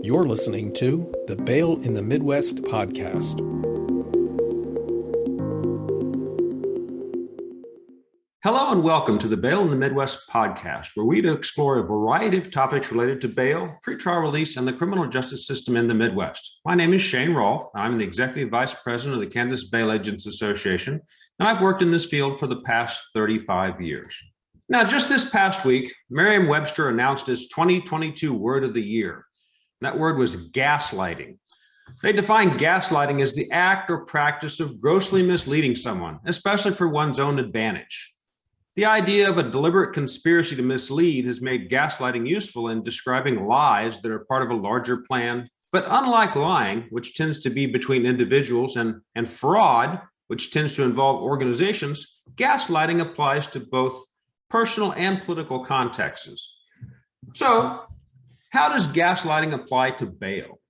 You're listening to the Bail in the Midwest podcast. Hello and welcome to the Bail in the Midwest podcast, where we explore a variety of topics related to bail, pretrial release, and the criminal justice system in the Midwest. My name is Shane Rolf. I'm the Executive Vice President of the Kansas Bail Agents Association, and I've worked in this field for the past 35 years. Now, just this past week, Merriam-Webster announced its 2022 word of the year. That word was gaslighting. They define gaslighting as the act or practice of grossly misleading someone, especially for one's own advantage. The idea of a deliberate conspiracy to mislead has made gaslighting useful in describing lies that are part of a larger plan. But unlike lying, which tends to be between individuals, and fraud, which tends to involve organizations, gaslighting applies to both personal and political contexts. So, how does gaslighting apply to bail?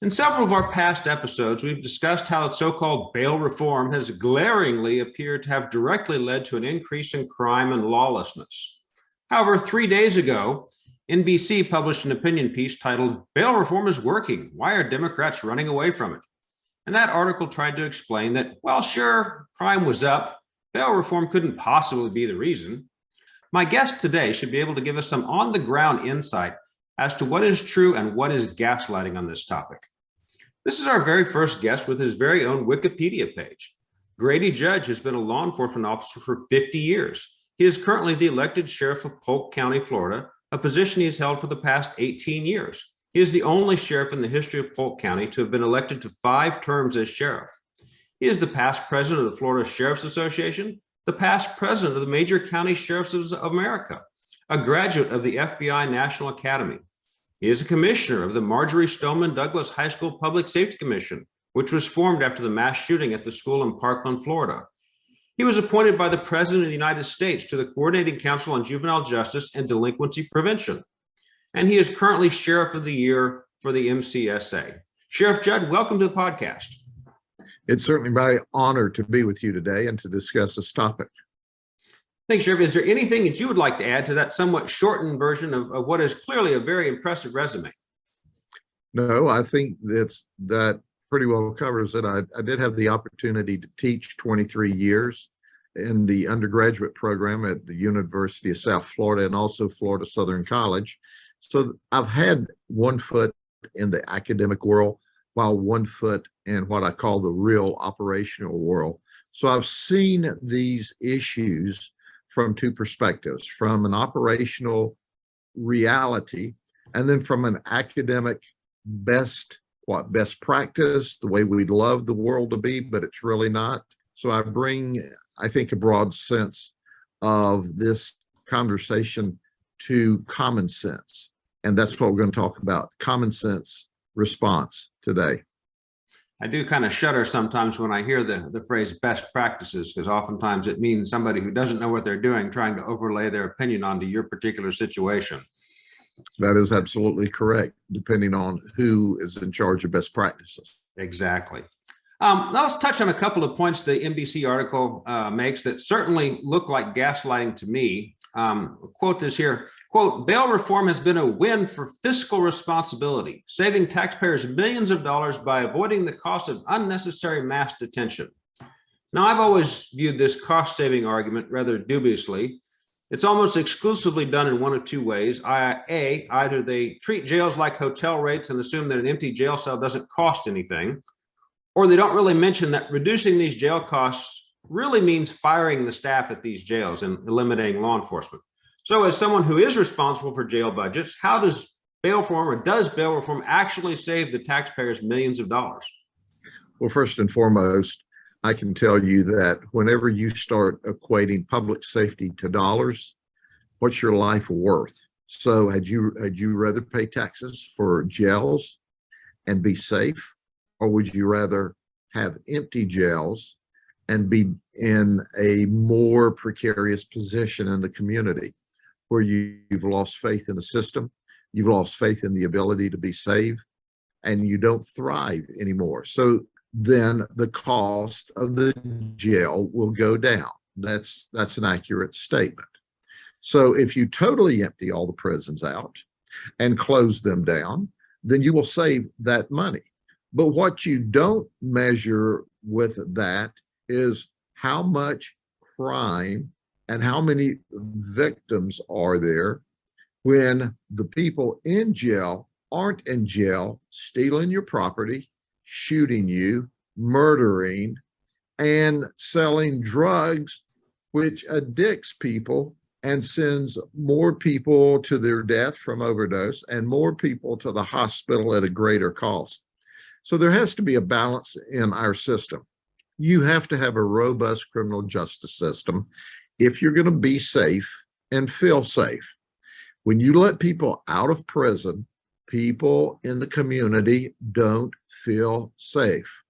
In several of our past episodes, we've discussed how so-called bail reform has glaringly appeared to have directly led to an increase in crime and lawlessness. However, 3 days ago, NBC published an opinion piece titled, "Bail Reform is Working. Why are Democrats running away from it?" And that article tried to explain that, well, sure, crime was up. Bail reform couldn't possibly be the reason. My guest today should be able to give us some on-the-ground insight as to what is true and what is gaslighting on this topic. This is our very first guest with his very own Wikipedia page. Grady Judd has been a law enforcement officer for 50 years. He is currently the elected sheriff of Polk County, Florida, a position he has held for the past 18 years. He is the only sheriff in the history of Polk County to have been elected to 5 terms as sheriff. He is the past president of the Florida Sheriff's Association, the past president of the Major County Sheriffs of America, a graduate of the FBI National Academy. He is a commissioner of the Marjorie Stoneman Douglas High School Public Safety Commission, which was formed after the mass shooting at the school in Parkland, Florida. He was appointed by the President of the United States to the Coordinating Council on Juvenile Justice and Delinquency Prevention. And he is currently Sheriff of the Year for the MCSA. Sheriff Judd, welcome to the podcast. It's certainly my honor to be with you today and to discuss this topic. Thanks, Sheriff. Is there anything that you would like to add to that somewhat shortened version of what is clearly a very impressive resume? No, I think that pretty well covers it. I did have the opportunity to teach 23 years in the undergraduate program at the University of South Florida and also Florida Southern College. So I've had one foot in the academic world while one foot in what I call the real operational world. So I've seen these issues from 2 perspectives, from an operational reality, and then from an academic best practice, the way we'd love the world to be, but it's really not. So I bring, I think, a broad sense of this conversation to common sense. And that's what we're going to talk about, common sense response today. I do kind of shudder sometimes when I hear the phrase best practices, because oftentimes it means somebody who doesn't know what they're doing trying to overlay their opinion onto your particular situation. That is absolutely correct, depending on who is in charge of best practices. Exactly. Now let's touch on a couple of points the NBC article makes that certainly look like gaslighting to me. Quote this here, quote, "Bail reform has been a win for fiscal responsibility, saving taxpayers millions of dollars by avoiding the cost of unnecessary mass detention." Now, I've always viewed this cost-saving argument rather dubiously. It's almost exclusively done in one of 2 ways. Either they treat jails like hotel rates and assume that an empty jail cell doesn't cost anything, or they don't really mention that reducing these jail costs really means firing the staff at these jails and eliminating law enforcement. So as someone who is responsible for jail budgets, how does bail reform actually save the taxpayers millions of dollars? Well, first and foremost, I can tell you that whenever you start equating public safety to dollars, what's your life worth? So had you rather pay taxes for jails and be safe, or would you rather have empty jails and be in a more precarious position in the community where you've lost faith in the system, you've lost faith in the ability to be saved, and you don't thrive anymore? So then the cost of the jail will go down. That's an accurate statement. So if you totally empty all the prisons out and close them down, then you will save that money. But what you don't measure with that is how much crime and how many victims are there when the people in jail aren't in jail, stealing your property, shooting you, murdering, and selling drugs, which addicts people and sends more people to their death from overdose and more people to the hospital at a greater cost. So there has to be a balance in our system. You have to have a robust criminal justice system if you're going to be safe and feel safe. When you let people out of prison, people in the community don't feel safe.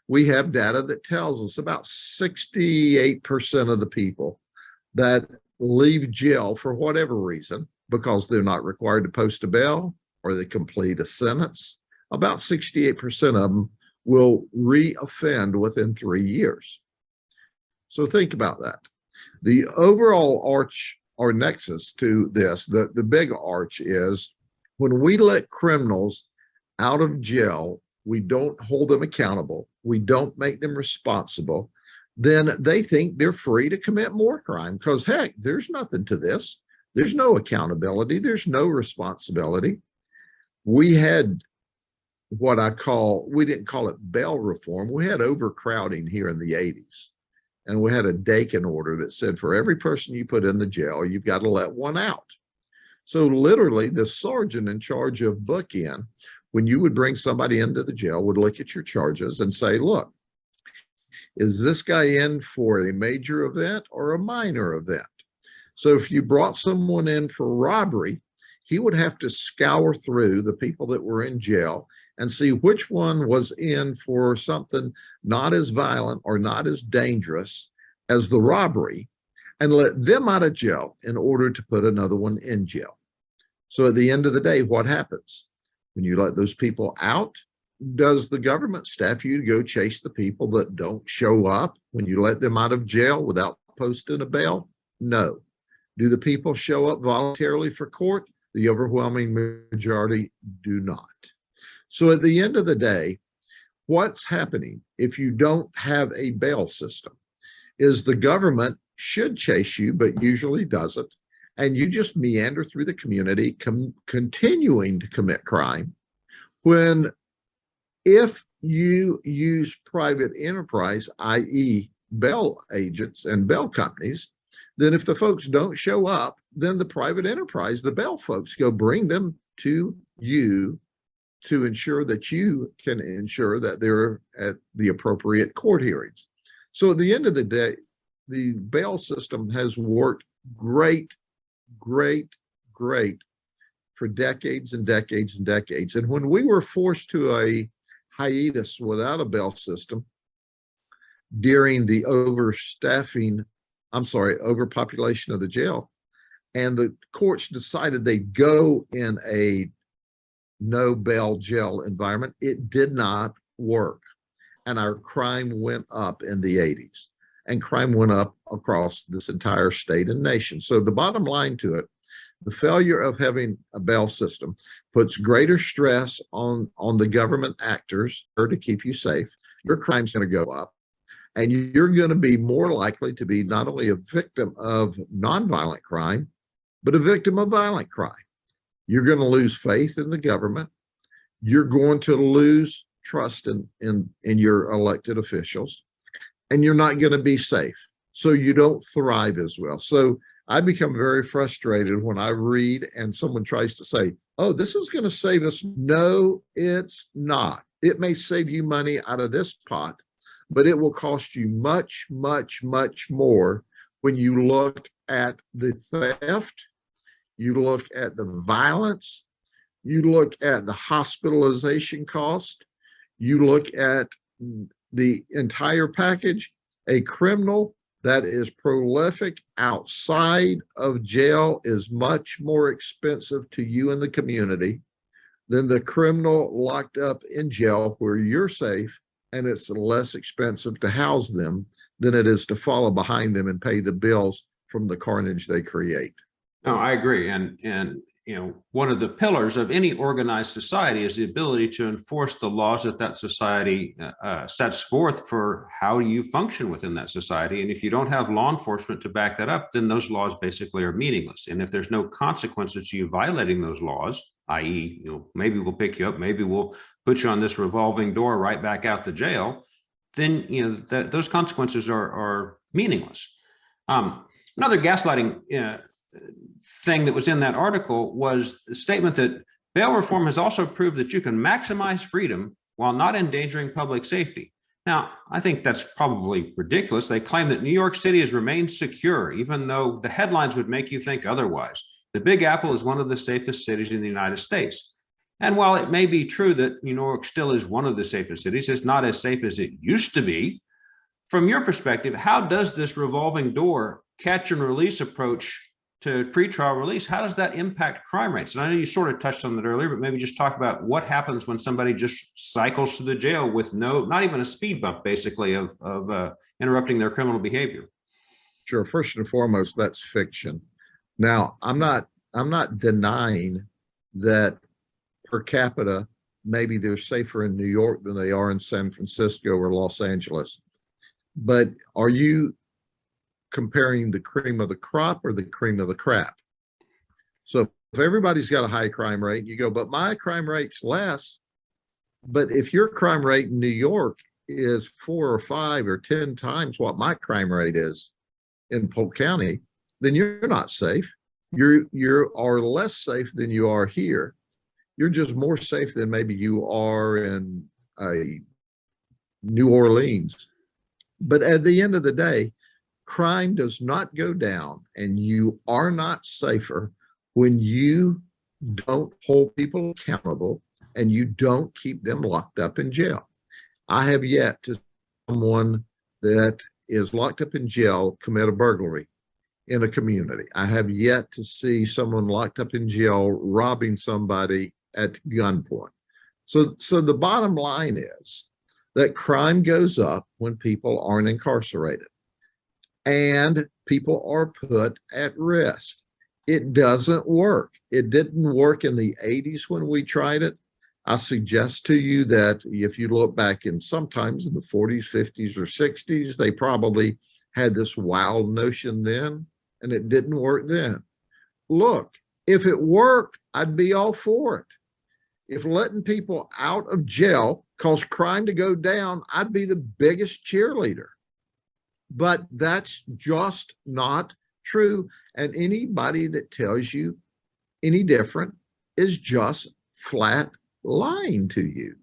We have data that tells us about 68% of the people that leave jail for whatever reason, because they're not required to post a bail or they complete a sentence, about 68% of them will re-offend within 3 years. So think about that. The overall arch or nexus to this, the big arch is when we let criminals out of jail, we don't hold them accountable, we don't make them responsible, then they think they're free to commit more crime because, heck, there's nothing to this. There's no accountability. There's no responsibility. We had what we didn't call it bail reform. We had overcrowding here in the 80s. And we had a Dakin order that said for every person you put in the jail, you've got to let one out. So literally the sergeant in charge of book-in, when you would bring somebody into the jail, would look at your charges and say, look, is this guy in for a major event or a minor event? So if you brought someone in for robbery, he would have to scour through the people that were in jail and see which one was in for something not as violent or not as dangerous as the robbery and let them out of jail in order to put another one in jail. So at the end of the day, what happens? When you let those people out, does the government staff you to go chase the people that don't show up when you let them out of jail without posting a bail? No. Do the people show up voluntarily for court? The overwhelming majority do not. So at the end of the day, what's happening if you don't have a bail system is the government should chase you, but usually doesn't. And you just meander through the community, continuing to commit crime. When if you use private enterprise, i.e. bail agents and bail companies, then if the folks don't show up, then the private enterprise, the bail folks, go bring them to you to ensure that you can ensure that they're at the appropriate court hearings. So at the end of the day, the bail system has worked great for decades and decades and decades. And when we were forced to a hiatus without a bail system during the overpopulation of the jail, and the courts decided they'd go in a no bail jail environment, it did not work. And our crime went up in the 80s, and crime went up across this entire state and nation. So the bottom line to it, the failure of having a bail system puts greater stress on the government actors to keep you safe. Your crime's going to go up, and you're going to be more likely to be not only a victim of nonviolent crime, but a victim of violent crime. You're going to lose faith in the government. You're going to lose trust in your elected officials, and you're not going to be safe. So you don't thrive as well. So I become very frustrated when I read and someone tries to say, oh, this is going to save us. No, it's not. It may save you money out of this pot, but it will cost you much, much, much more when you look at the theft, you look at the violence, you look at the hospitalization cost, you look at the entire package. A criminal that is prolific outside of jail is much more expensive to you and the community than the criminal locked up in jail where you're safe, and it's less expensive to house them than it is to follow behind them and pay the bills from the carnage they create. No, I agree. And one of the pillars of any organized society is the ability to enforce the laws that that society sets forth for how you function within that society. And if you don't have law enforcement to back that up, then those laws basically are meaningless. And if there's no consequences to you violating those laws, i.e., maybe we'll pick you up, maybe we'll put you on this revolving door right back out to jail, then those consequences are meaningless. Another gaslighting thing that was in that article was the statement that bail reform has also proved that you can maximize freedom while not endangering public safety. Now, I think that's probably ridiculous. They claim that New York City has remained secure, even though the headlines would make you think otherwise. The Big Apple is one of the safest cities in the United States. And while it may be true that New York still is one of the safest cities, it's not as safe as it used to be. From your perspective, how does this revolving door catch and release approach to pretrial release, how does that impact crime rates? And I know you sort of touched on that earlier, but maybe just talk about what happens when somebody just cycles to the jail with not even a speed bump, basically, of interrupting their criminal behavior. Sure. First and foremost, that's fiction. Now, I'm not denying that per capita, maybe they're safer in New York than they are in San Francisco or Los Angeles. But are you comparing the cream of the crop or the cream of the crap? So if everybody's got a high crime rate, you go, but my crime rate's less. But if your crime rate in New York is 4 or 5 or 10 times what my crime rate is in Polk County, then you're not safe. You are less safe than you are here. You're just more safe than maybe you are in New Orleans. But at the end of the day, crime does not go down, and you are not safer when you don't hold people accountable and you don't keep them locked up in jail. I have yet to see someone that is locked up in jail commit a burglary in a community. I have yet to see someone locked up in jail robbing somebody at gunpoint. So the bottom line is that crime goes up when people aren't incarcerated and people are put at risk. It doesn't work. It didn't work in the 80s when we tried it. I suggest to you that if you look back in sometimes in the 40s, 50s, or 60s, they probably had this wild notion then, and it didn't work then. Look, if it worked, I'd be all for it. If letting people out of jail caused crime to go down, I'd be the biggest cheerleader. But that's just not true. And anybody that tells you any different is just flat lying to you.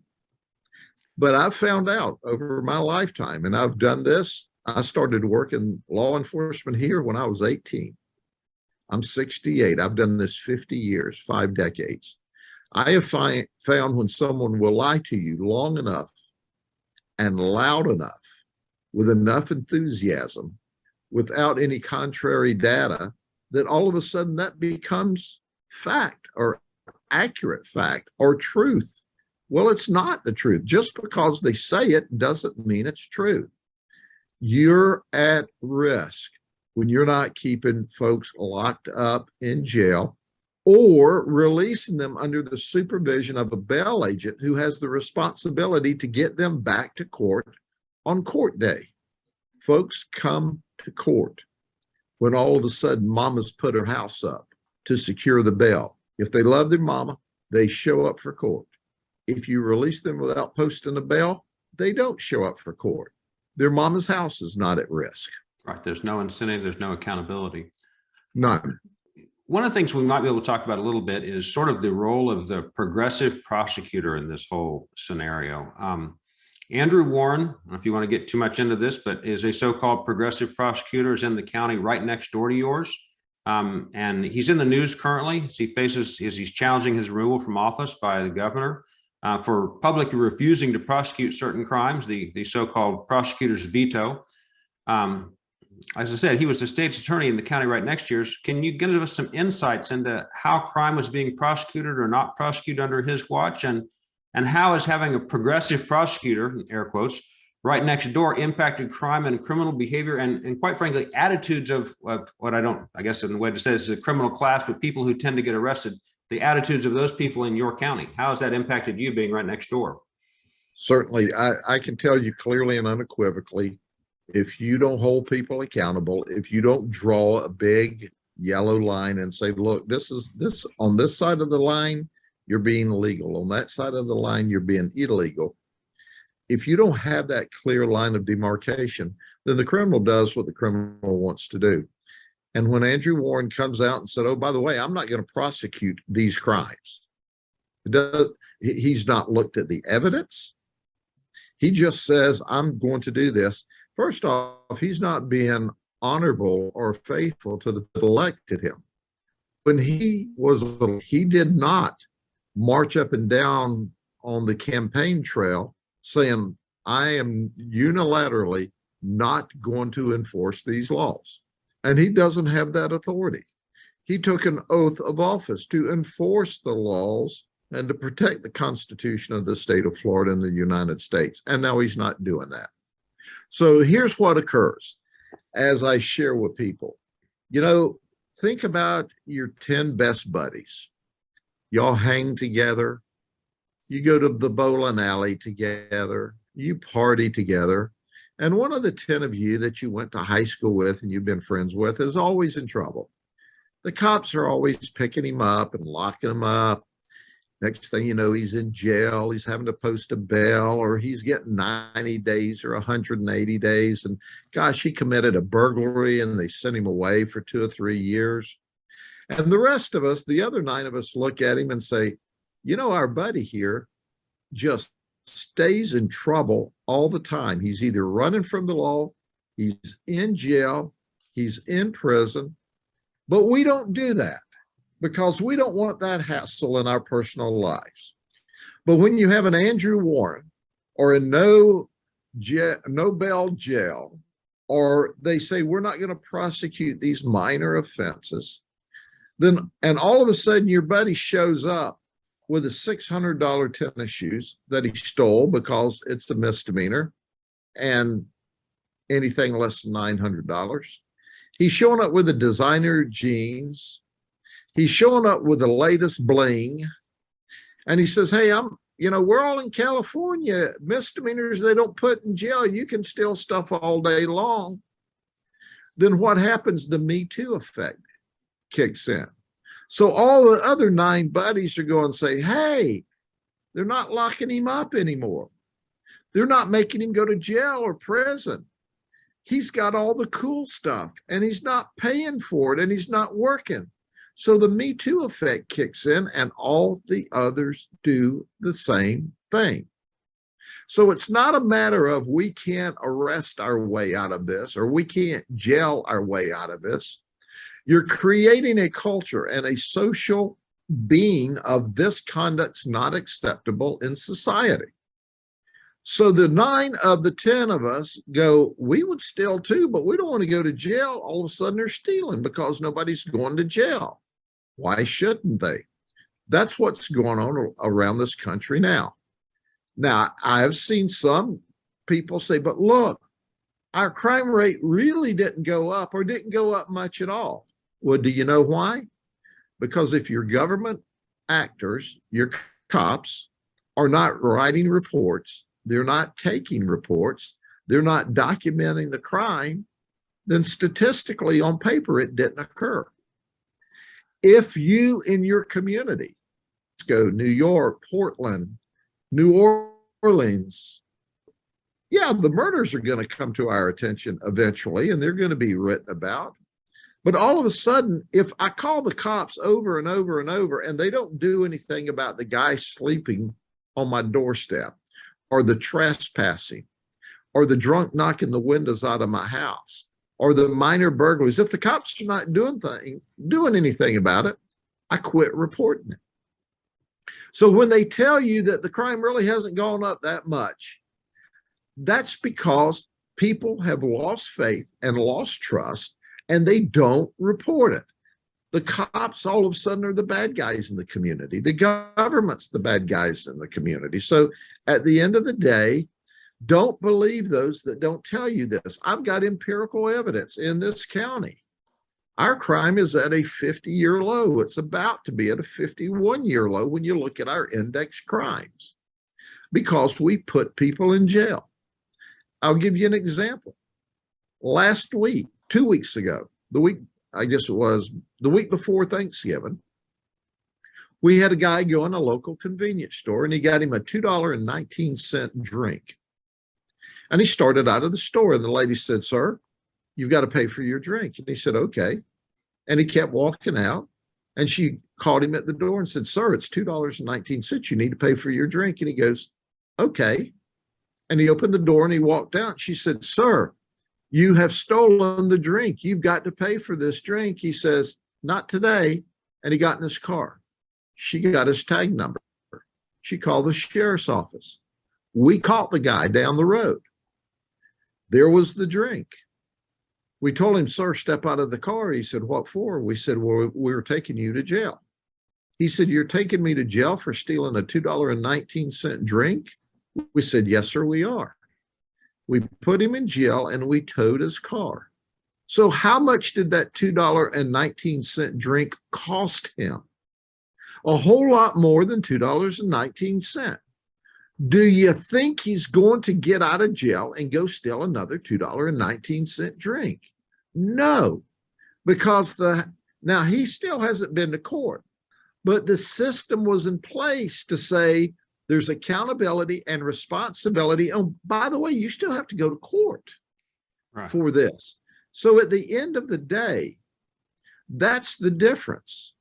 But I've found out over my lifetime, and I've done this. I started working law enforcement here when I was 18. I'm 68. I've done this 50 years, 5 decades. I have found when someone will lie to you long enough and loud enough with enough enthusiasm without any contrary data, that all of a sudden that becomes fact or accurate fact or truth. Well, it's not the truth. Just because they say it doesn't mean it's true. You're at risk when you're not keeping folks locked up in jail or releasing them under the supervision of a bail agent who has the responsibility to get them back to court on court day. Folks come to court when all of a sudden mama's put her house up to secure the bail. If they love their mama, they show up for court. If you release them without posting a bail, they don't show up for court. Their mama's house is not at risk. Right. There's no incentive. There's no accountability. None. One of the things we might be able to talk about a little bit is sort of the role of the progressive prosecutor in this whole scenario. Andrew Warren, I don't know if you want to get too much into this, but is a so-called progressive prosecutor, is in the county right next door to yours. And he's in the news currently as he's challenging his removal from office by the governor for publicly refusing to prosecute certain crimes, the so-called prosecutor's veto. As I said, he was the state's attorney in the county right next to yours. Can you give us some insights into how crime was being prosecuted or not prosecuted under his watch, and how is having a progressive prosecutor, air quotes, right next door impacted crime and criminal behavior and quite frankly, attitudes of what I guess in the way to say this is a criminal class, but people who tend to get arrested. the attitudes of those people in your county? How has that impacted you being right next door? Certainly, I can tell you clearly and unequivocally, if you don't hold people accountable, if you don't draw a big yellow line and say, look, this on this side of the line, you're being legal. On that side of the line, you're being illegal. If you don't have that clear line of demarcation, then the criminal does what the criminal wants to do. And when Andrew Warren comes out and said, oh, by the way, I'm not going to prosecute these crimes, he's not looked at the evidence. He just says, I'm going to do this. First off, he's not being honorable or faithful to the people elected him. When he did not march up and down on the campaign trail saying, I am unilaterally not going to enforce these laws. And he doesn't have that authority. He took an oath of office to enforce the laws and to protect the Constitution of the state of Florida and the United States. And now he's not doing that. So here's what occurs as I share with people. Think about your 10 best buddies. Y'all hang together. You go to the bowling alley together. You party together. And one of the 10 of you that you went to high school with and you've been friends with is always in trouble. The cops are always picking him up and locking him up. Next thing you know, he's in jail. He's having to post a bail, or he's getting 90 days or 180 days. And gosh, he committed a burglary and they sent him away for 2 or 3 years. And the rest of us, the other 9 of us, look at him and say, our buddy here just stays in trouble all the time. He's either running from the law, he's in jail, he's in prison. But we don't do that, because we don't want that hassle in our personal lives. But when you have an Andrew Warren or a no bail jail, or they say we're not going to prosecute these minor offenses, and all of a sudden your buddy shows up with a $600 tennis shoes that he stole because it's a misdemeanor, and anything less than $900. He's showing up with the designer jeans. He's showing up with the latest bling, and he says, hey, we're all in California. Misdemeanors, they don't put in jail. You can steal stuff all day long. Then what happens? The Me Too effect kicks in. So all the other 9 buddies are going to say, hey, they're not locking him up anymore. They're not making him go to jail or prison. He's got all the cool stuff and he's not paying for it and he's not working. So the Me Too effect kicks in and all the others do the same thing. So it's not a matter of we can't arrest our way out of this or we can't jail our way out of this. You're creating a culture and a social being of this conduct's not acceptable in society. So the 9 of the 10 of us go, we would steal too, but we don't want to go to jail. All of a sudden they're stealing because nobody's going to jail. Why shouldn't they? That's what's going on around this country now. Now, I've seen some people say, but look, our crime rate really didn't go up or didn't go up much at all. Well, do you know why? Because if your government actors, your cops, are not writing reports, they're not taking reports, they're not documenting the crime, then statistically on paper, it didn't occur. If you in your community, go New York, Portland, New Orleans, yeah, the murders are going to come to our attention eventually, and they're going to be written about. But all of a sudden, if I call the cops over and over and over, and they don't do anything about the guy sleeping on my doorstep, or the trespassing, or the drunk knocking the windows out of my house, or the minor burglaries, if the cops are not doing anything about it, I quit reporting it. So when they tell you that the crime really hasn't gone up that much, that's because people have lost faith and lost trust, and they don't report it. The cops all of a sudden are the bad guys in the community. The government's the bad guys in the community. So at the end of the day, don't believe those that don't tell you this. I've got empirical evidence in this county. Our crime is at a 50-year low. It's about to be at a 51-year low when you look at our index crimes because we put people in jail. I'll give you an example. Last week, 2 weeks ago, I guess it was the week before Thanksgiving, we had a guy go in a local convenience store and he got him a $2.19 drink. And he started out of the store and the lady said, "Sir, you've got to pay for your drink." And he said, "Okay." And he kept walking out and she called him at the door and said, "Sir, it's $2.19. You need to pay for your drink." And he goes, "Okay." And he opened the door and he walked out. She said, "Sir, you have stolen the drink. You've got to pay for this drink." He says, "Not today." And he got in his car. She got his tag number. She called the sheriff's office. We caught the guy down the road. There was the drink. We told him, "Sir, step out of the car." He said, "What for?" We said, "Well, we're taking you to jail." He said, "You're taking me to jail for stealing a $2.19 drink?" We said, "Yes, sir, we are." We put him in jail and we towed his car. So how much did that $2.19 drink cost him? A whole lot more than $2.19. Do you think he's going to get out of jail and go steal another $2.19 drink? No, because now he still hasn't been to court, but the system was in place to say there's accountability and responsibility. Oh, by the way, you still have to go to court for this. So at the end of the day, that's the difference.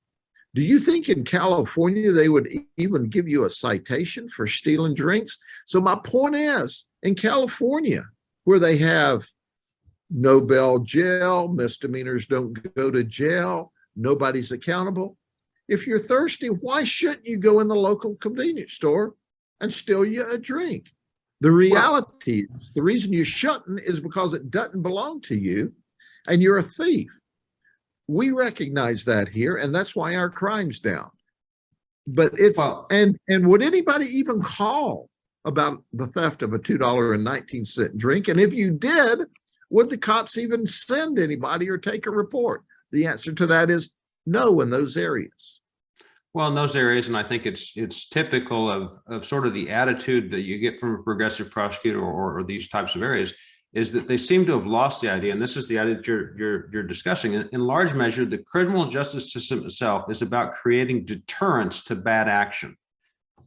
Do you think in California they would even give you a citation for stealing drinks? So my point is, in California, where they have no bail jail, misdemeanors don't go to jail, nobody's accountable. If you're thirsty, why shouldn't you go in the local convenience store and steal you a drink? The reality is, the reason you shouldn't is because it doesn't belong to you and you're a thief. We recognize that here, and that's why our crime's down. But it's, and would anybody even call about the theft of a $2.19 drink? And if you did, would the cops even send anybody or take a report? The answer to that is no in those areas. Well, in those areas, and I think it's typical of sort of the attitude that you get from a progressive prosecutor or these types of areas, is that they seem to have lost the idea, and this is the idea that you're discussing. In large measure, the criminal justice system itself is about creating deterrence to bad action.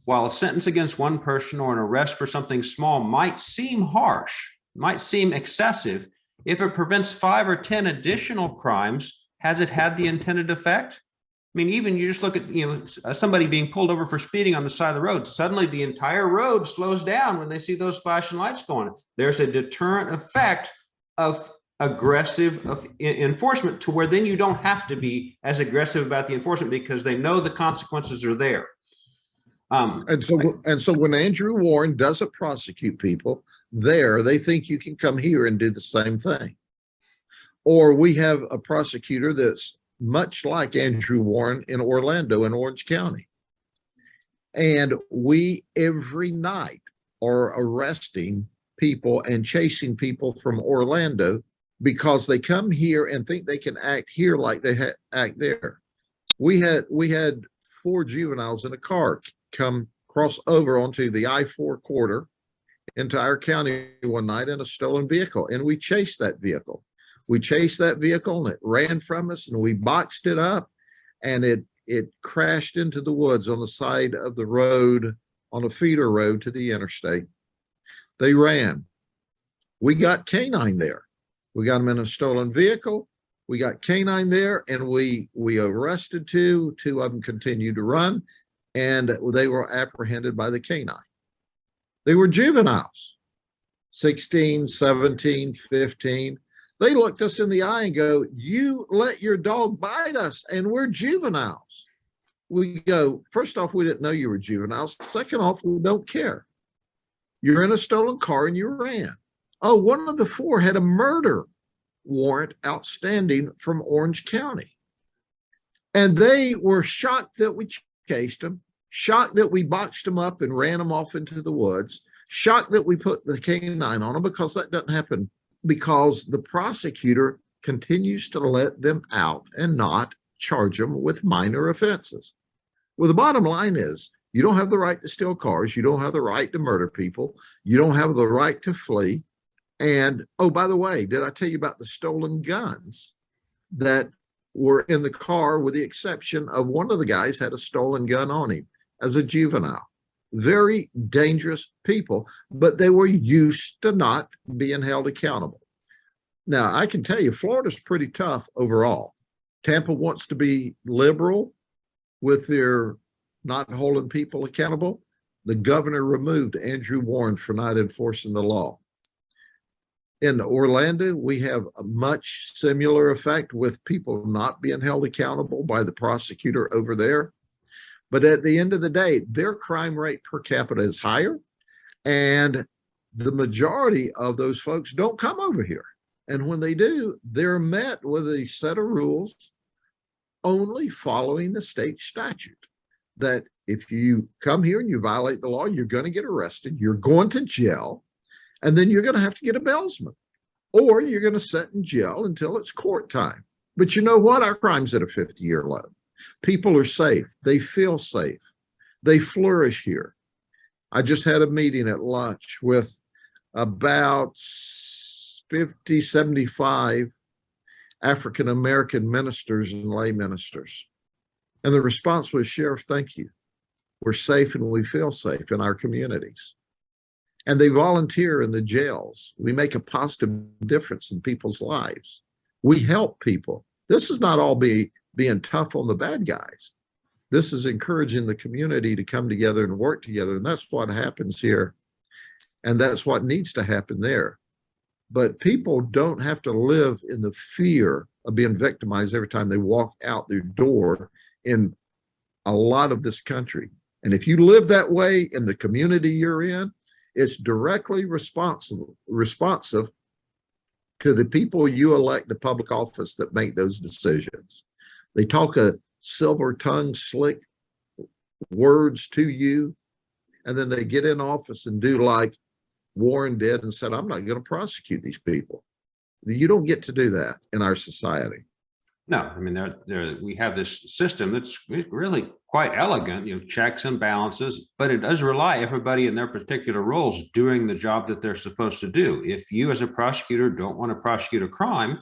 While a sentence against one person or an arrest for something small might seem harsh, might seem excessive, if it prevents 5 or 10 additional crimes, has it had the intended effect? I mean, even you just look at somebody being pulled over for speeding on the side of the road. Suddenly, the entire road slows down when they see those flashing lights going. There's a deterrent effect of aggressive enforcement to where then you don't have to be as aggressive about the enforcement because they know the consequences are there. And so when Andrew Warren doesn't prosecute people there, they think you can come here and do the same thing. Or we have a prosecutor that's much like Andrew Warren in Orlando in Orange County. And we every night are arresting people and chasing people from Orlando because they come here and think they can act here like they act there. We had 4 juveniles in a car come cross over onto the I-4 corridor into our county one night in a stolen vehicle, and we chased that vehicle. We chased that vehicle and it ran from us, and we boxed it up, and it crashed into the woods on the side of the road, on a feeder road to the interstate. They ran. We got canine there. We got them in a stolen vehicle. We got canine there, and we arrested 2. 2 of them continued to run, and they were apprehended by the canine. They were juveniles, 16, 17, 15. They looked us in the eye and go, "You let your dog bite us, and we're juveniles." We go, first off, we didn't know you were juveniles. Second off, we don't care. You're in a stolen car and you ran. Oh, one of the 4 had a murder warrant outstanding from Orange County. And they were shocked that we chased them, shocked that we boxed them up and ran them off into the woods, shocked that we put the canine on them, because that doesn't happen, because the prosecutor continues to let them out and not charge them with minor offenses. Well, the bottom line is you don't have the right to steal cars. You don't have the right to murder people. You don't have the right to flee. And, oh, by the way, did I tell you about the stolen guns that were in the car, with the exception of one of the guys had a stolen gun on him as a juvenile? Very dangerous people, but they were used to not being held accountable. Now, I can tell you, Florida's pretty tough overall. Tampa wants to be liberal with their not holding people accountable. The governor removed Andrew Warren for not enforcing the law. In Orlando, we have a much similar effect with people not being held accountable by the prosecutor over there. But at the end of the day, their crime rate per capita is higher, and the majority of those folks don't come over here. And when they do, they're met with a set of rules only following the state statute, that if you come here and you violate the law, you're going to get arrested, you're going to jail, and then you're going to have to get a bailsman, or you're going to sit in jail until it's court time. But you know what? Our crime's at a 50-year low. People are safe. They feel safe. They flourish here. I just had a meeting at lunch with about 50, 75 African-American ministers and lay ministers. And the response was, Sheriff, thank you. We're safe and we feel safe in our communities. And they volunteer in the jails. We make a positive difference in people's lives. We help people. This is not all being tough on the bad guys. This is encouraging the community to come together and work together. And that's what happens here. And that's what needs to happen there. But people don't have to live in the fear of being victimized every time they walk out their door in a lot of this country. And if you live that way in the community you're in, it's directly responsive to the people you elect to public office that make those decisions. They talk a silver-tongued, slick words to you, and then they get in office and do like Warren did and said, I'm not going to prosecute these people. You don't get to do that in our society. No, I mean, we have this system that's really quite elegant, checks and balances, but it does rely everybody in their particular roles doing the job that they're supposed to do. If you as a prosecutor don't want to prosecute a crime,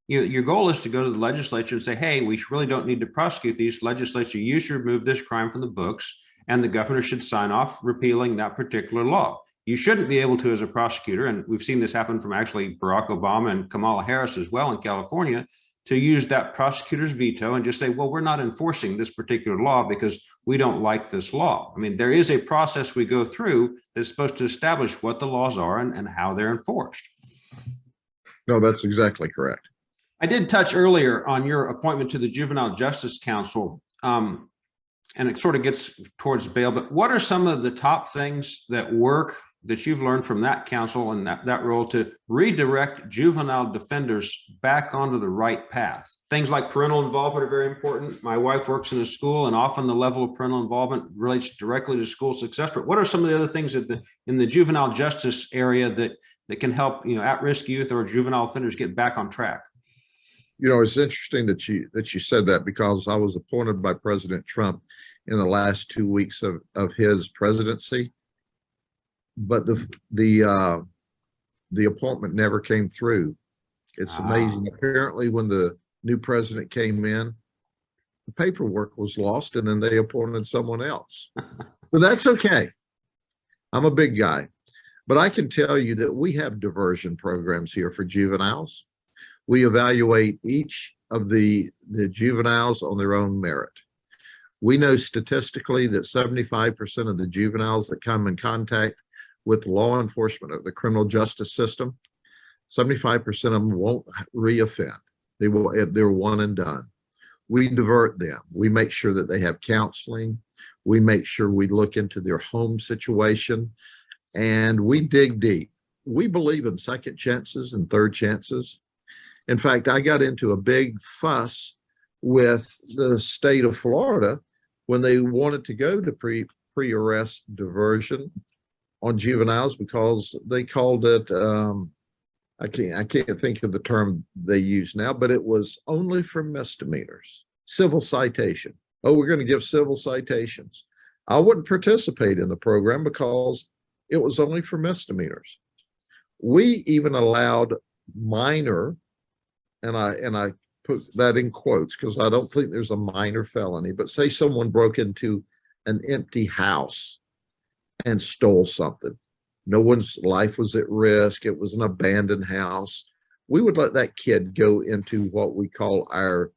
your goal is to go to the legislature and say, hey, we really don't need to prosecute these. Legislature, you should remove this crime from the books, and the governor should sign off repealing that particular law. You shouldn't be able to as a prosecutor, and we've seen this happen from actually Barack Obama and Kamala Harris as well in California, to use that prosecutor's veto and just say, well, we're not enforcing this particular law because we don't like this law. I mean, there is a process we go through that's supposed to establish what the laws are and how they're enforced. No, that's exactly correct. I did touch earlier on your appointment to the Juvenile Justice Council, and it sort of gets towards bail, but what are some of the top things that work that you've learned from that council and that role to redirect juvenile defenders back onto the right path? Things like parental involvement are very important. My wife works in a school, and often the level of parental involvement relates directly to school success. But what are some of the other things in the juvenile justice area that can help at-risk youth or juvenile offenders get back on track? It's interesting that you said that, because I was appointed by President Trump in the last 2 weeks of his presidency, but the appointment never came through. It's amazing. Apparently, when the new president came in, the paperwork was lost, and then they appointed someone else. But that's okay. I'm a big guy, but I can tell you that we have diversion programs here for juveniles. We evaluate each of the juveniles on their own merit. We know statistically that 75% of the juveniles that come in contact with law enforcement or the criminal justice system, 75% of them won't reoffend. They're one and done. We divert them. We make sure that they have counseling. We make sure we look into their home situation, and we dig deep. We believe in second chances and third chances. In fact, I got into a big fuss with the state of Florida when they wanted to go to pre-arrest diversion on juveniles, because they called it, I can't think of the term they use now, but it was only for misdemeanors. Civil citation. Oh, we're going to give civil citations. I wouldn't participate in the program because it was only for misdemeanors. We even allowed minor, and I put that in quotes because I don't think there's a minor felony, but say someone broke into an empty house and stole something. No one's life was at risk. It was an abandoned house. We would let that kid go into what we call our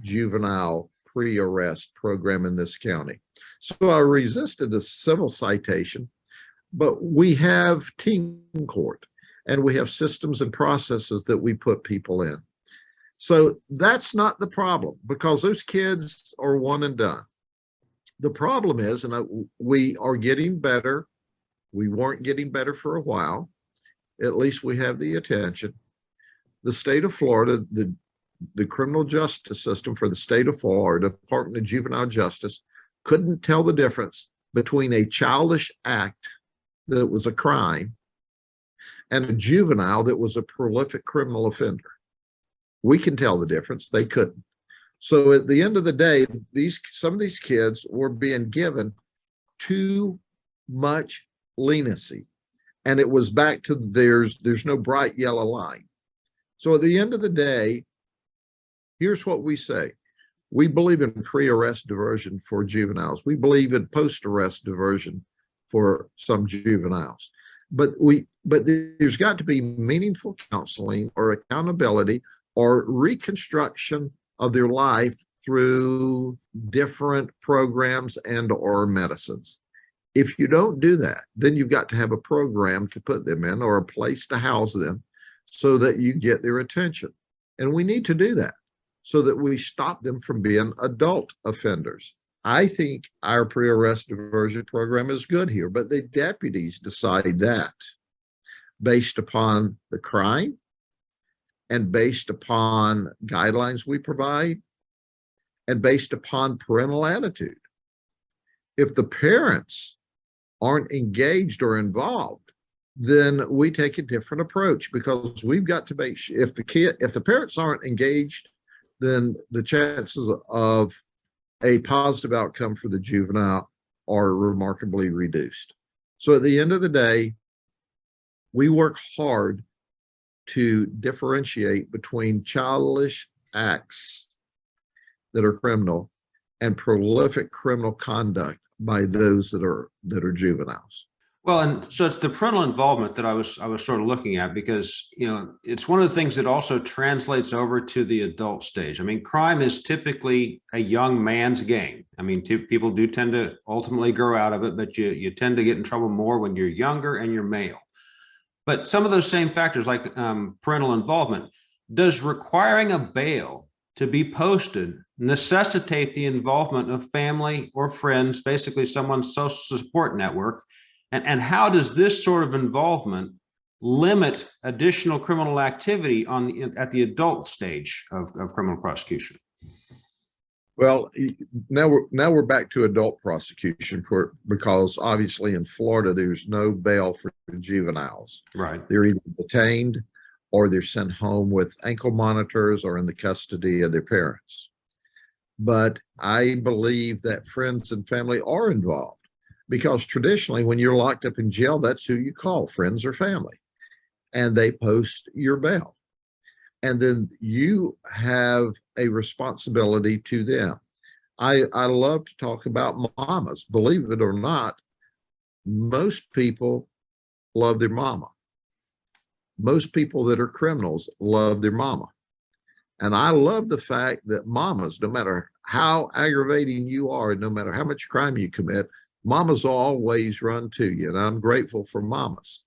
juvenile pre-arrest program in this county. So I resisted the civil citation, but we have teen court and we have systems and processes that we put people in. So that's not the problem because those kids are one and done. The problem is, and we are getting better. We weren't getting better for a while. At least we have the attention. The state of Florida, the criminal justice system for the state of Florida, Department of Juvenile Justice, couldn't tell the difference between a childish act that was a crime and a juvenile that was a prolific criminal offender. We can tell the difference. They couldn't. So at the end of the day, some of these kids were being given too much leniency, and it was back to there's no bright yellow line. So at the end of the day, here's what we say. We believe in pre-arrest diversion for juveniles. We believe in post-arrest diversion for some juveniles. But there's got to be meaningful counseling or accountability or reconstruction of their life through different programs and or medicines. If you don't do that, then you've got to have a program to put them in or a place to house them so that you get their attention. And we need to do that so that we stop them from being adult offenders. I think our pre-arrest diversion program is good here, but the deputies decide that based upon the crime and based upon guidelines we provide and based upon parental attitude. If the parents aren't engaged or involved, then we take a different approach because we've got to make sure if the parents aren't engaged, then the chances of a positive outcome for the juvenile are remarkably reduced. So at the end of the day, we work hard to differentiate between childish acts that are criminal and prolific criminal conduct by those that are juveniles. Well, and so it's the parental involvement that I was sort of looking at because, it's one of the things that also translates over to the adult stage. I mean, crime is typically a young man's game. I mean, people do tend to ultimately grow out of it, but you tend to get in trouble more when you're younger and you're male. But some of those same factors like parental involvement, does requiring a bail to be posted necessitate the involvement of family or friends, basically someone's social support network? And how does this sort of involvement limit additional criminal activity at the adult stage of criminal prosecution? Well, now we're back to adult prosecution because obviously in Florida there's no bail for juveniles. Right. They're either detained or they're sent home with ankle monitors or in the custody of their parents. But I believe that friends and family are involved because traditionally when you're locked up in jail, that's who you call, friends or family, and they post your bail. And then you have a responsibility to them. I love to talk about mamas. Believe it or not, most people love their mama. Most people that are criminals love their mama. And I love the fact that mamas, no matter how aggravating you are, and no matter how much crime you commit, mamas always run to you. And I'm grateful for mamas.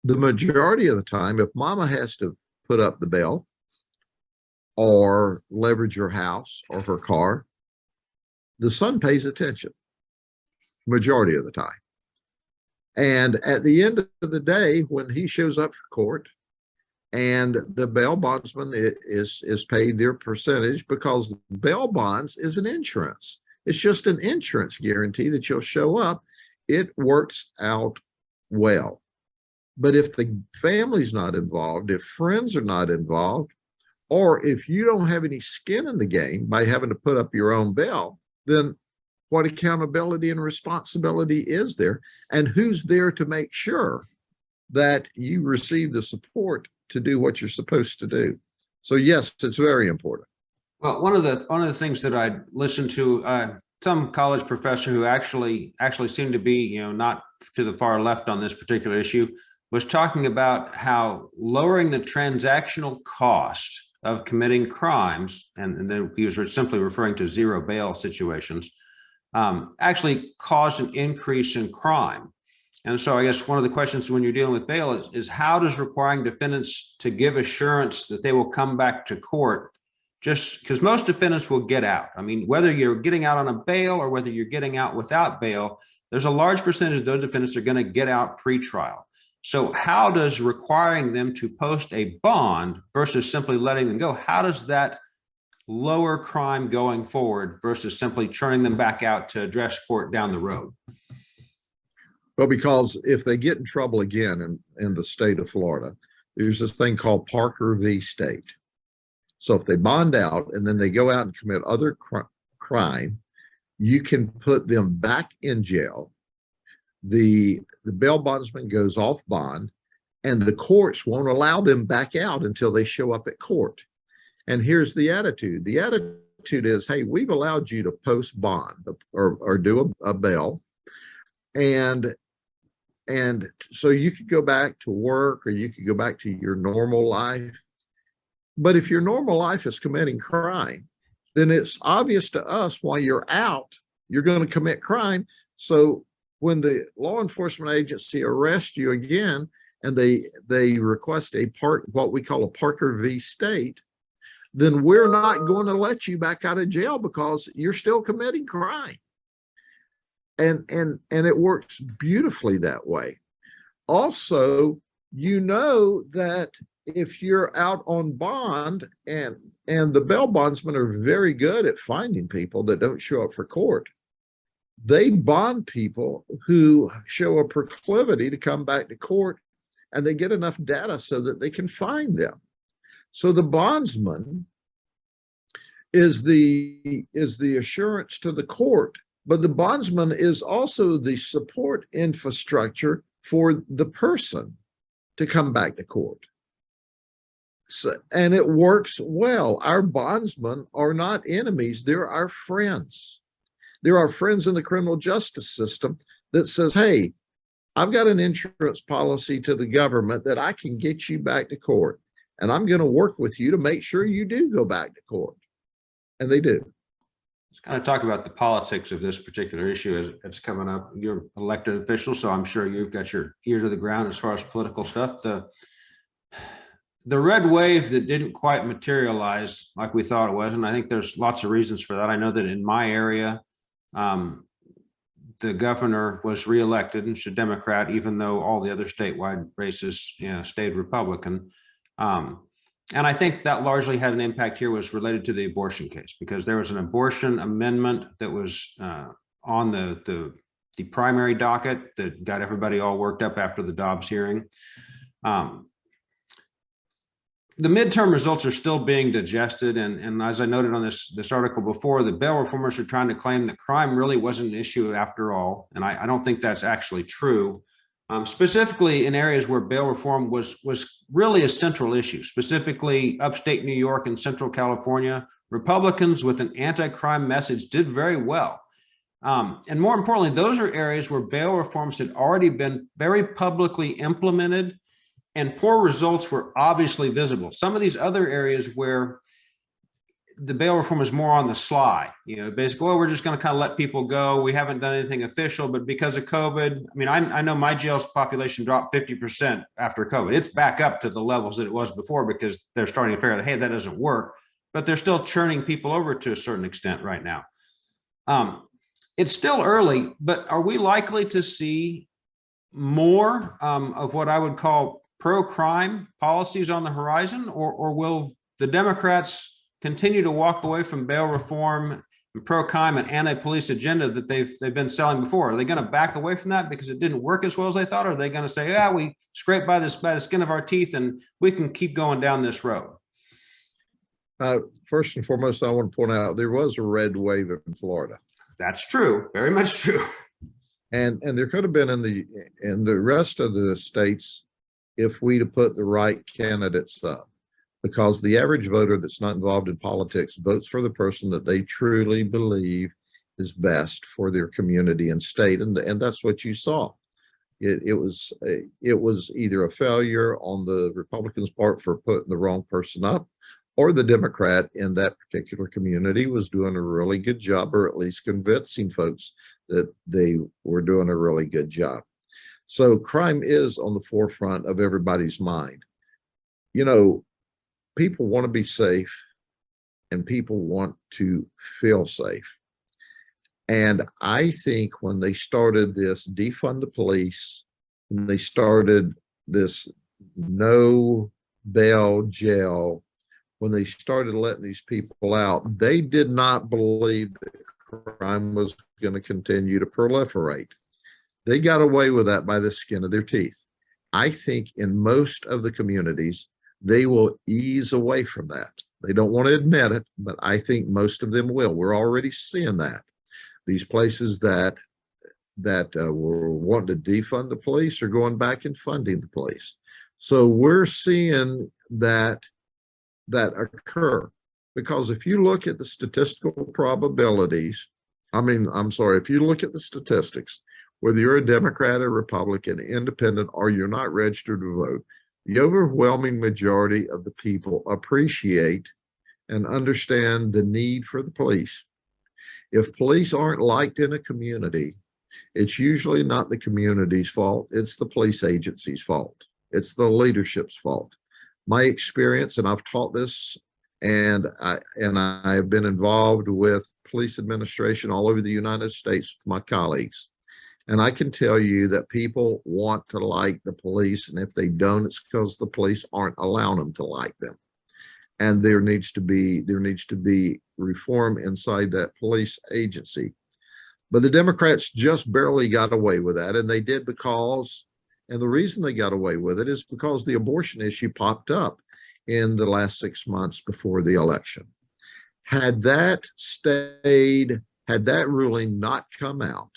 The majority of the time, if mama has to put up the bail or leverage your house or her car, the son pays attention majority of the time. And at the end of the day, when he shows up for court and the bail bondsman is paid their percentage, because bail bonds is an insurance. It's just an insurance guarantee that you'll show up. It works out well. But if the family's not involved, if friends are not involved, or if you don't have any skin in the game by having to put up your own bail, then what accountability and responsibility is there? And who's there to make sure that you receive the support to do what you're supposed to do? So yes, it's very important. Well, one of the things that I listened to, some college professor who actually seemed to be, not to the far left on this particular issue, was talking about how lowering the transactional cost of committing crimes, and then he was simply referring to zero bail situations, actually caused an increase in crime. And so I guess one of the questions when you're dealing with bail is how does requiring defendants to give assurance that they will come back to court, just because most defendants will get out. I mean, whether you're getting out on a bail or whether you're getting out without bail, there's a large percentage of those defendants are going to get out pre-trial. So how does requiring them to post a bond versus simply letting them go, how does that lower crime going forward versus simply churning them back out to address court down the road? Well, because if they get in trouble again in the state of Florida, there's this thing called Parker v. State. So if they bond out and then they go out and commit other crime, you can put them back in jail. The bail bondsman goes off bond, and the courts won't allow them back out until they show up at court. And here's the attitude. The attitude is, hey, we've allowed you to post bond or do a bail. And so you could go back to work or you could go back to your normal life. But if your normal life is committing crime, then it's obvious to us while you're out, you're going to commit crime. So when the law enforcement agency arrests you again and they request what we call a Parker v. State, then we're not going to let you back out of jail because you're still committing crime. And it works beautifully that way. Also, that if you're out on bond and the bail bondsmen are very good at finding people that don't show up for court, they bond people who show a proclivity to come back to court, and they get enough data so that they can find them. So the bondsman is the assurance to the court, but the bondsman is also the support infrastructure for the person to come back to court. So, and it works well. Our bondsmen are not enemies, they're our friends. They're our friends in the criminal justice system that says, hey, I've got an insurance policy to the government that I can get you back to court, and I'm going to work with you to make sure you do go back to court. And they do. Let's kind of talk about the politics of this particular issue as it's coming up. You're an elected official, so I'm sure you've got your ear to the ground as far as political stuff. The red wave that didn't quite materialize like we thought it was, and I think there's lots of reasons for that. I know that in my area, the governor was reelected and she's a Democrat, even though all the other statewide races, stayed Republican. And I think that largely had an impact here was related to the abortion case, because there was an abortion amendment that was on the primary docket that got everybody all worked up after the Dobbs hearing. The midterm results are still being digested. And as I noted on this article before, the bail reformers are trying to claim that crime really wasn't an issue after all. And I don't think that's actually true. Specifically in areas where bail reform was really a central issue, specifically upstate New York and Central California, Republicans with an anti-crime message did very well. And more importantly, those are areas where bail reforms had already been very publicly implemented and poor results were obviously visible. Some of these other areas where the bail reform is more on the sly, basically, we're just going to kind of let people go. We haven't done anything official, but because of COVID, I mean, I know my jail's population dropped 50% after COVID. It's back up to the levels that it was before because they're starting to figure out, hey, that doesn't work, but they're still churning people over to a certain extent right now. It's still early, but are we likely to see more of what I would call pro-crime policies on the horizon, or will the Democrats continue to walk away from bail reform pro-crime and anti-police agenda that they've been selling before? Are they going to back away from that because it didn't work as well as they thought? Or are they going to say, yeah, we scraped by the skin of our teeth and we can keep going down this road? First and foremost, I want to point out there was a red wave in Florida. That's true. Very much true. And there could have been in the rest of the states if we'd have put the right candidates up, because the average voter that's not involved in politics votes for the person that they truly believe is best for their community and state, and that's what you saw. It was either a failure on the Republicans' part for putting the wrong person up, or the Democrat in that particular community was doing a really good job, or at least convincing folks that they were doing a really good job. So crime is on the forefront of everybody's mind. You know, people want to be safe and people want to feel safe. And I think when they started this defund the police, when they started this no bail jail, when they started letting these people out, they did not believe that crime was going to continue to proliferate. They got away with that by the skin of their teeth. I think in most of the communities, they will ease away from that. They don't want to admit it, but I think most of them will. We're already seeing that. These places that were wanting to defund the police are going back and funding the police. So we're seeing that occur, because if you look at the statistical probabilities, if you look at the statistics, whether you're a Democrat, a Republican, independent, or you're not registered to vote, the overwhelming majority of the people appreciate and understand the need for the police. If police aren't liked in a community, it's usually not the community's fault. It's the police agency's fault. It's the leadership's fault. My experience, and I've taught this, and I have been involved with police administration all over the United States with my colleagues. And I can tell you that people want to like the police, and if they don't, it's because the police aren't allowing them to like them. And there needs to be reform inside that police agency. But the Democrats just barely got away with that, and they did and the reason they got away with it is because the abortion issue popped up in the last 6 months before the election. Had that ruling not come out,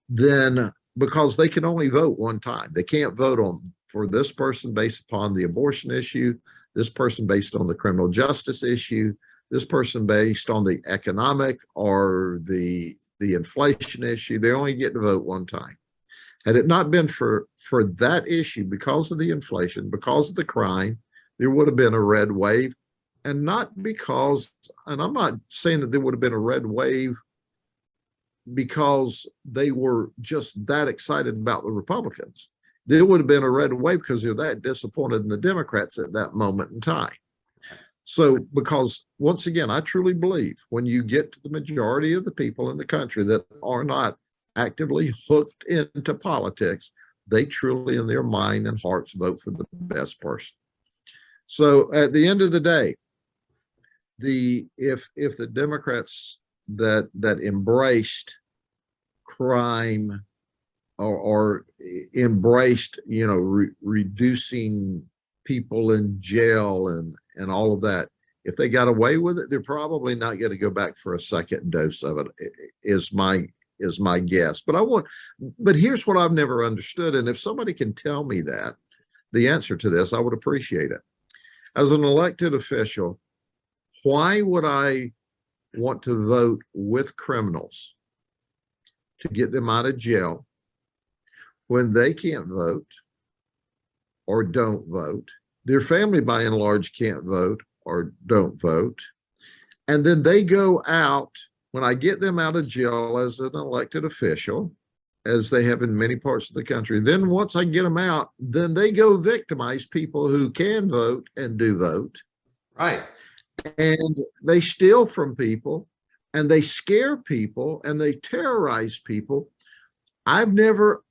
then, because they can only vote one time, they can't vote for this person based upon the abortion issue, this person based on the criminal justice issue, this person based on the economic or the inflation issue. They only get to vote one time. Had it not been for that issue, because of the inflation, because of the crime, there would have been a red wave. And not because, and I'm not saying that there would have been a red wave because they were just that excited about the Republicans. There would have been a red wave because they're that disappointed in the Democrats at that moment in time. So, because once again, I truly believe when you get to the majority of the people in the country that are not actively hooked into politics, they truly in their mind and hearts vote for the best person. So at the end of the day, if the Democrats that embraced crime or embraced, reducing people in jail and all of that, if they got away with it, they're probably not going to go back for a second dose of it, is my guess. But here's what I've never understood. And if somebody can tell me the answer to this, I would appreciate it. As an elected official, why would I want to vote with criminals to get them out of jail when they can't vote or don't vote? Their family, by and large, can't vote or don't vote. And then they go out, when I get them out of jail as an elected official, as they have in many parts of the country, then once I get them out, then they go victimize people who can vote and do vote. Right. And they steal from people and they scare people and they terrorize people. I've never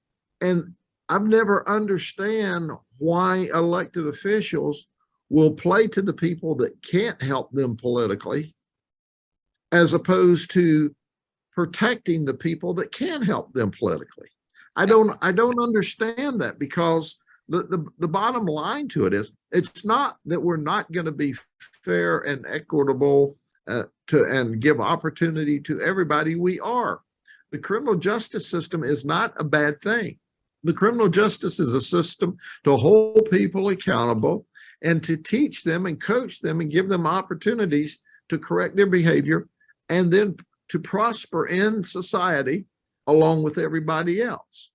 understand why elected officials will play to the people that can't help them politically as opposed to protecting the people that can help them politically. I don't understand that, because the bottom line to it is, it's not that we're not going to be fair and equitable and give opportunity to everybody. We are. The criminal justice system is not a bad thing. The criminal justice is a system to hold people accountable and to teach them and coach them and give them opportunities to correct their behavior and then to prosper in society along with everybody else.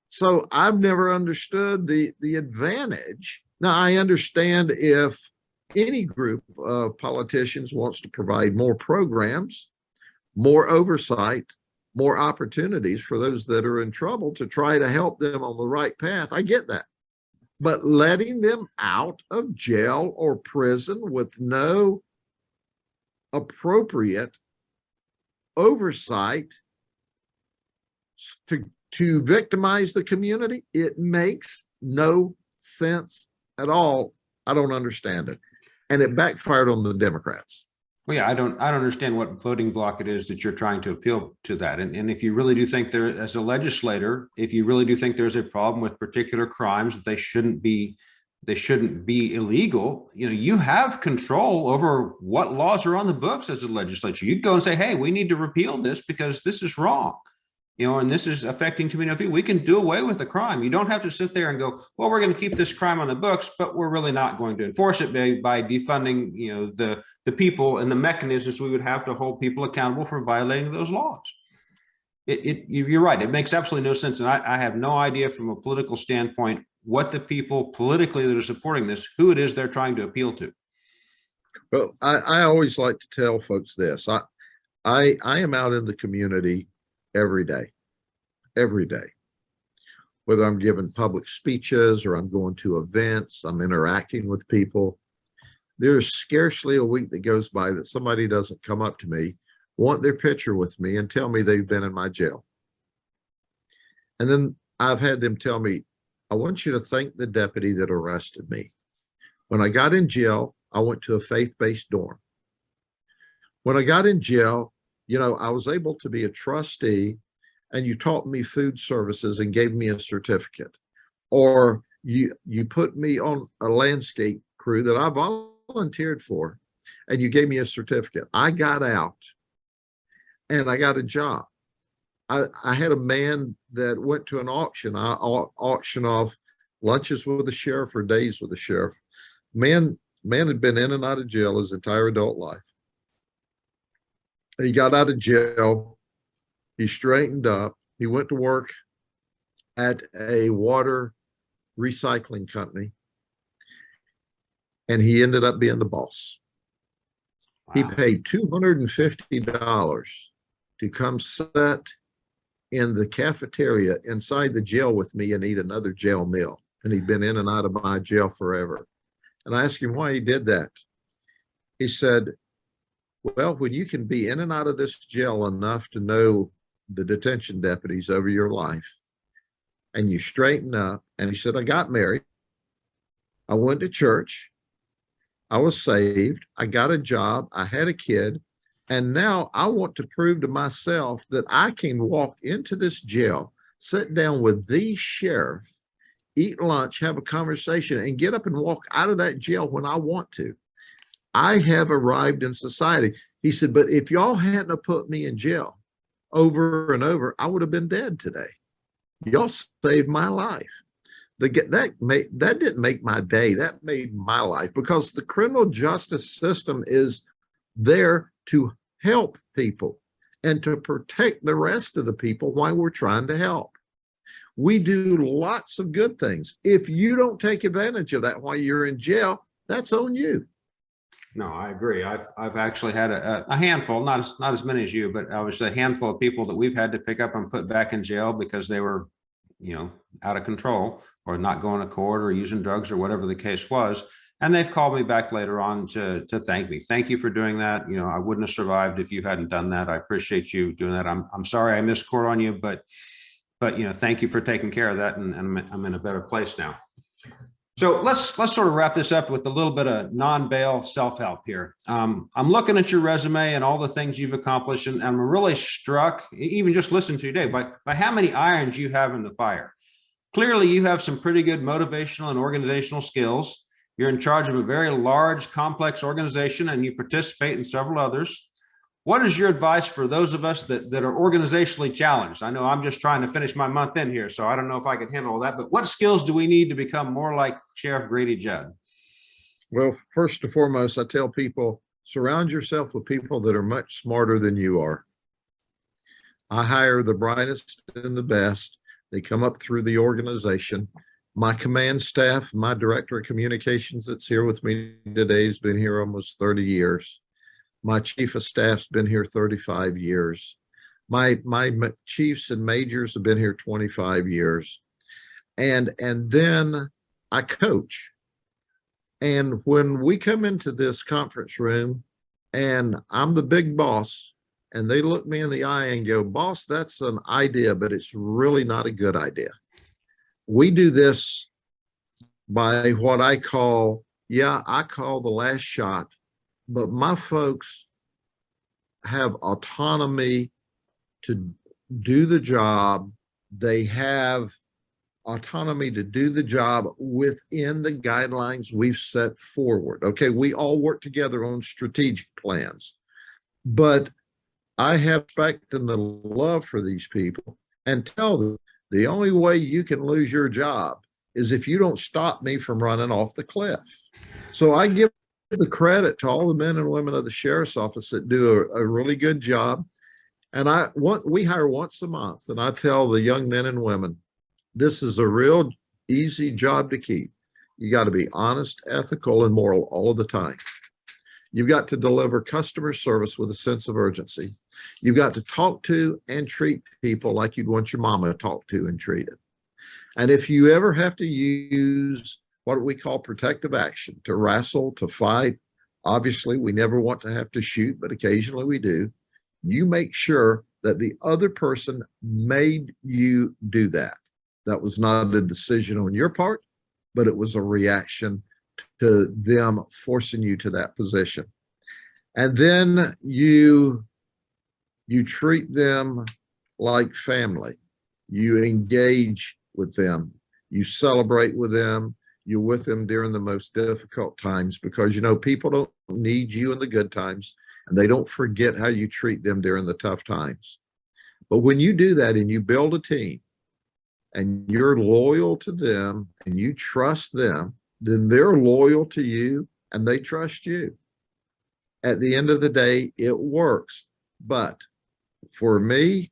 So I've never understood the advantage. Now, I understand if any group of politicians wants to provide more programs, more oversight, more opportunities for those that are in trouble to try to help them on the right path. I get that. But letting them out of jail or prison with no appropriate oversight to victimize the community, it makes no sense at all. I don't understand it. And it backfired on the Democrats. Well, yeah, I don't understand what voting block it is that you're trying to appeal to that. And if you really do think there, as a legislator, if you really do think there's a problem with particular crimes, that they shouldn't be illegal, you have control over what laws are on the books as a legislature. You'd go and say, hey, we need to repeal this because this is wrong. And this is affecting too many people. We can do away with the crime. You don't have to sit there and go, well, we're going to keep this crime on the books, but we're really not going to enforce it by defunding, the people and the mechanisms we would have to hold people accountable for violating those laws. You're right. It makes absolutely no sense. And I have no idea from a political standpoint what the people politically that are supporting this, who it is they're trying to appeal to. Well, I always like to tell folks this. I am out in the community every day, whether I'm giving public speeches or I'm going to events, I'm interacting with people. There's scarcely a week that goes by that somebody doesn't come up to me, want their picture with me, and tell me they've been in my jail. And then I've had them tell me, I want you to thank the deputy that arrested me. When I got in jail, I went to a faith-based dorm. When I got in jail, I was able to be a trustee, and you taught me food services and gave me a certificate. Or you put me on a landscape crew that I volunteered for, and you gave me a certificate. I got out and I got a job. I had a man that went to an auction. I auctioned off lunches with the sheriff or days with the sheriff. Man had been in and out of jail his entire adult life. He got out of jail. He straightened up. He went to work at a water recycling company, and he ended up being the boss. Wow. He paid $250 to come sit in the cafeteria inside the jail with me and eat another jail meal. And he'd been in and out of my jail forever. And I asked him why he did that. He said, well, when you can be in and out of this jail enough to know the detention deputies over your life, and you straighten up, and he said, I got married, I went to church, I was saved, I got a job, I had a kid, and now I want to prove to myself that I can walk into this jail, sit down with the sheriff, eat lunch, have a conversation, and get up and walk out of that jail when I want to. I have arrived in society. He said, but if y'all hadn't have put me in jail over and over, I would have been dead today. Y'all saved my life. That didn't make my day. That made my life, because the criminal justice system is there to help people and to protect the rest of the people while we're trying to help. We do lots of good things. If you don't take advantage of that while you're in jail, that's on you. No, I agree. I've actually had a handful, not as many as you, but obviously a handful of people that we've had to pick up and put back in jail because they were, out of control or not going to court or using drugs or whatever the case was. And they've called me back later on to thank me. Thank you for doing that. I wouldn't have survived if you hadn't done that. I appreciate you doing that. I'm sorry I missed court on you, but thank you for taking care of that. And I'm in a better place now. So let's sort of wrap this up with a little bit of non-bail self-help here. I'm looking at your resume and all the things you've accomplished, and I'm really struck, even just listening to you today, by how many irons you have in the fire. Clearly, you have some pretty good motivational and organizational skills. You're in charge of a very large, complex organization, and you participate in several others. What is your advice for those of us that are organizationally challenged? I know I'm just trying to finish my month in here, so I don't know if I can handle all that, but what skills do we need to become more like Sheriff Grady Judd? Well, first and foremost, I tell people, surround yourself with people that are much smarter than you are. I hire the brightest and the best. They come up through the organization. My command staff, my director of communications that's here with me today has been here almost 30 years. My chief of staff's been here 35 years. My chiefs and majors have been here 25 years. And then I coach. And when we come into this conference room and I'm the big boss, and they look me in the eye and go, boss, that's an idea, but it's really not a good idea. We do this by what I call the last shot, but my folks have autonomy to do the job. They have autonomy to do the job within the guidelines we've set forward. Okay, we all work together on strategic plans, but I have respect and the love for these people and tell them the only way you can lose your job is if you don't stop me from running off the cliff. So I give the credit to all the men and women of the sheriff's office that do a really good job. And we hire once a month, and I tell the young men and women, this is a real easy job to keep. You got to be honest, ethical, and moral all of the time. You've got to deliver customer service with a sense of urgency. You've got to talk to and treat people like you'd want your mama talked to and treated. And if you ever have to use what we call protective action, to wrestle, to fight, obviously we never want to have to shoot, but occasionally we do. You make sure that the other person made you do that. That was not a decision on your part, but it was a reaction to them forcing you to that position. And then you treat them like family. You engage with them. You celebrate with them. You're with them during the most difficult times, because you know people don't need you in the good times, and they don't forget how you treat them during the tough times. But when you do that and you build a team and you're loyal to them and you trust them, then they're loyal to you and they trust you. At the end of the day, it works. But for me,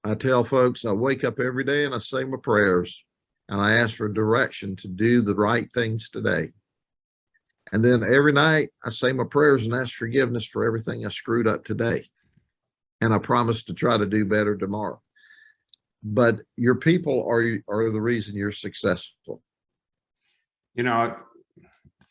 I tell folks, I wake up every day and I say my prayers and I ask for direction to do the right things today. And then every night I say my prayers and ask forgiveness for everything I screwed up today. And I promise to try to do better tomorrow. But your people are the reason you're successful. You know,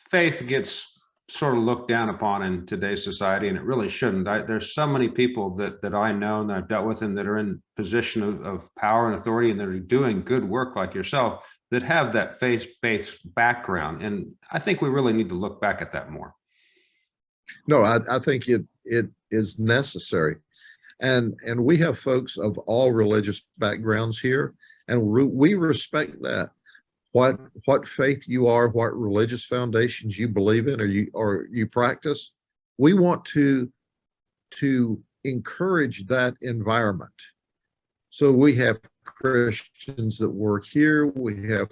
faith gets sort of looked down upon in today's society, and it really shouldn't. There's so many people that I know and that I've dealt with and that are in position of power and authority and that are doing good work like yourself that have that faith-based background. And I think we really need to look back at that more. No, I think it is necessary. And we have folks of all religious backgrounds here, and we respect that. What faith you are, what religious foundations you believe in or you practice, we want to encourage that environment. So we have Christians that work here, we have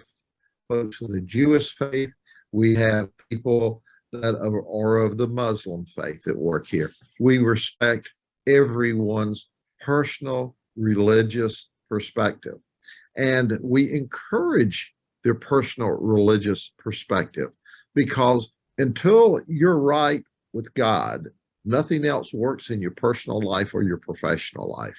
folks of the Jewish faith, we have people that are of the Muslim faith that work here. We respect everyone's personal religious perspective, and we encourage their personal religious perspective, because until you're right with God, nothing else works in your personal life or your professional life.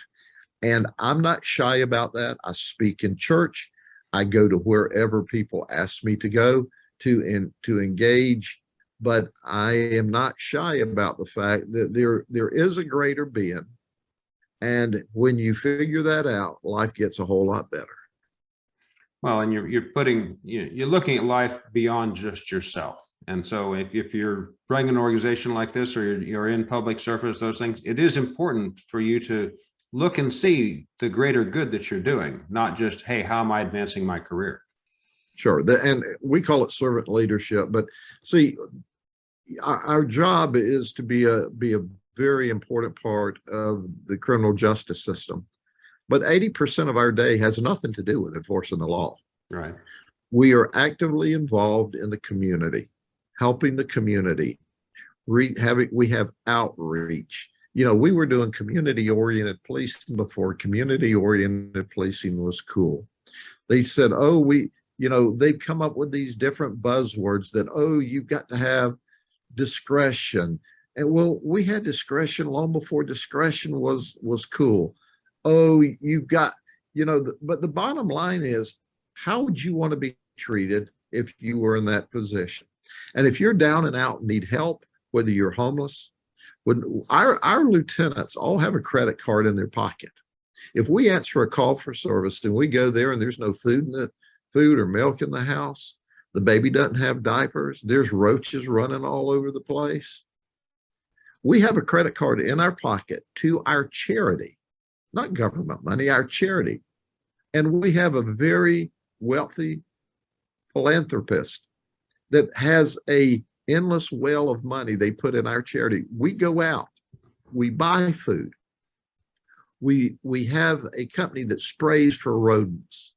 And I'm not shy about that. I speak in church. I go to wherever people ask me to go to engage, but I am not shy about the fact that there is a greater being. And when you figure that out, life gets a whole lot better. Well, and you're looking at life beyond just yourself. And so if you're running an organization like this, or you're in public service, those things, it is important for you to look and see the greater good that you're doing, not just, hey, how am I advancing my career? Sure. And we call it servant leadership, but see, our job is to be a very important part of the criminal justice system. But 80% of our day has nothing to do with enforcing the law. Right. We are actively involved in the community, helping the community. We have outreach. We were doing community-oriented policing before community-oriented policing was cool. They said, oh, they've come up with these different buzzwords that, oh, you've got to have discretion. And well, we had discretion long before discretion was cool. Oh, you've got, but the bottom line is, how would you want to be treated if you were in that position? And if you're down and out and need help, whether you're homeless, when our lieutenants all have a credit card in their pocket. If we answer a call for service and we go there and there's no food or milk in the house, the baby doesn't have diapers, there's roaches running all over the place, we have a credit card in our pocket to our charity, not government money, our charity. And we have a very wealthy philanthropist that has a endless well of money they put in our charity. We go out, we buy food. We have a company that sprays for rodents.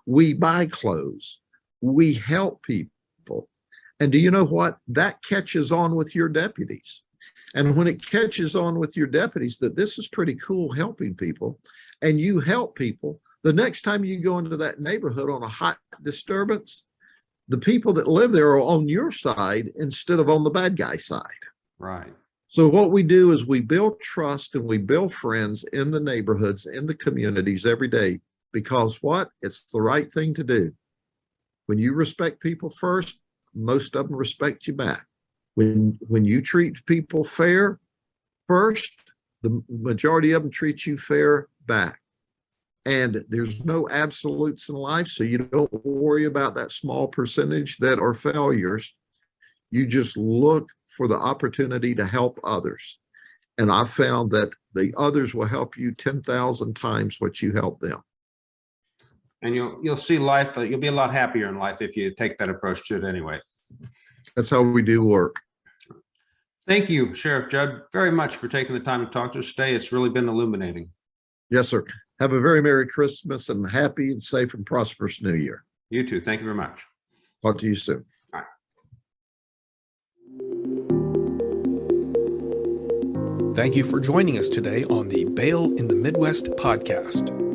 We buy clothes. We help people. And do you know what? That catches on with your deputies. And when it catches on with your deputies that this is pretty cool helping people, and you help people, the next time you go into that neighborhood on a hot disturbance, the people that live there are on your side instead of on the bad guy side. Right. So what we do is we build trust and we build friends in the neighborhoods, in the communities every day, because what? It's the right thing to do. When you respect people first, most of them respect you back. When you treat people fair first, the majority of them treat you fair back. And there's no absolutes in life, so you don't worry about that small percentage that are failures. You just look for the opportunity to help others. And I found that the others will help you 10,000 times what you help them. And you'll see life, you'll be a lot happier in life if you take that approach to it anyway. That's how we do work. Thank you, Sheriff Judd, very much for taking the time to talk to us today. It's really been illuminating. Yes, sir. Have a very Merry Christmas and happy and safe and prosperous New Year. You too. Thank you very much. Talk to you soon. All Thank you for joining us today on the Bail in the Midwest podcast.